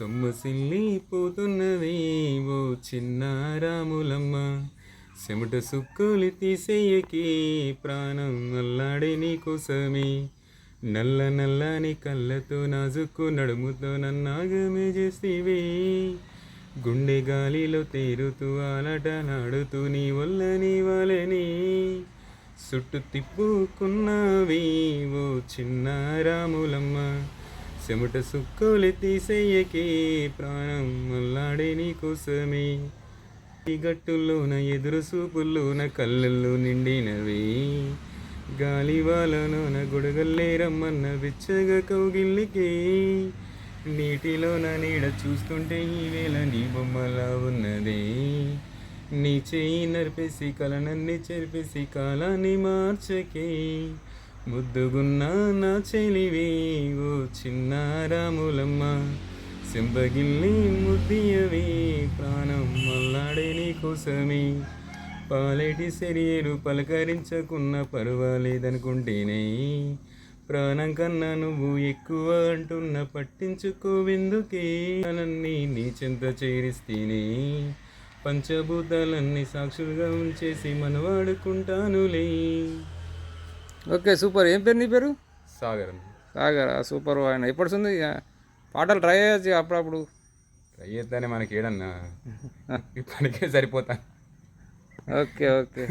సొమ్మసిల్లిపోతున్నది ఓ చిన్న రాములమ్మ, చెమట సుక్కులు తీసేయకి ప్రాణం అల్లాడే నీ కోసమే, నల్ల నల్లని కళ్ళతో నాజుక్కు నడుముతో నన్నాగమే చేస్తేవే, గుండె గాలిలో తేరుతూ ఆలటలాడుతూ నీ వల్లని వాళ్ళని చుట్టు తిప్పుకున్నావి ఓ చిన్న రాములమ్మ, చెమట సుక్కులు తీసేయకే ప్రాణం అల్లాడే నీ కోసమే, ఈ గట్టుల్లోన ఎదురు చూపుల్లోన కళ్ళల్లో నిండినవే, గాలివాలలోన గొడగల్లే రమ్మన్న వెచ్చగా కౌగిల్లికే, నీటిలోన నీడ చూస్తుంటే ఈవేళ నీ బొమ్మలా ఉన్నదే, నీ చేయి నరిపేసి కలనన్ని చెరిపేసి కాలాన్ని మార్చకే, ముద్దుగున్నా నా చెలివే ఓ చిన్న రాములమ్మ, సింపగిల్లి ముద్దియవే ప్రాణం మల్లాడే నీ కోసమే, పాలేటి శరీరు పలకరించకున్న పర్వాలేదనుకుంటేనే, ప్రాణం కన్నా నువ్వు ఎక్కువ అంటున్న పట్టించుకోవెందుకే, నన్నీ నీ చెంత చేరిస్తేనే పంచభూతాలన్నీ సాక్షులుగా ఉంచేసి మనవాడుకుంటానులే. Okay, super. ఏం పేరు నీ పేరు? సాగర్. సాగర్. సూపర్. ఆయన ఎప్పటిస్తుంది పాటలు ట్రై చేయొచ్చు అప్పుడప్పుడు. ట్రై చేస్తానే మనకి ఏడన్నా ఇప్పటికే సరిపోతా. Okay okay.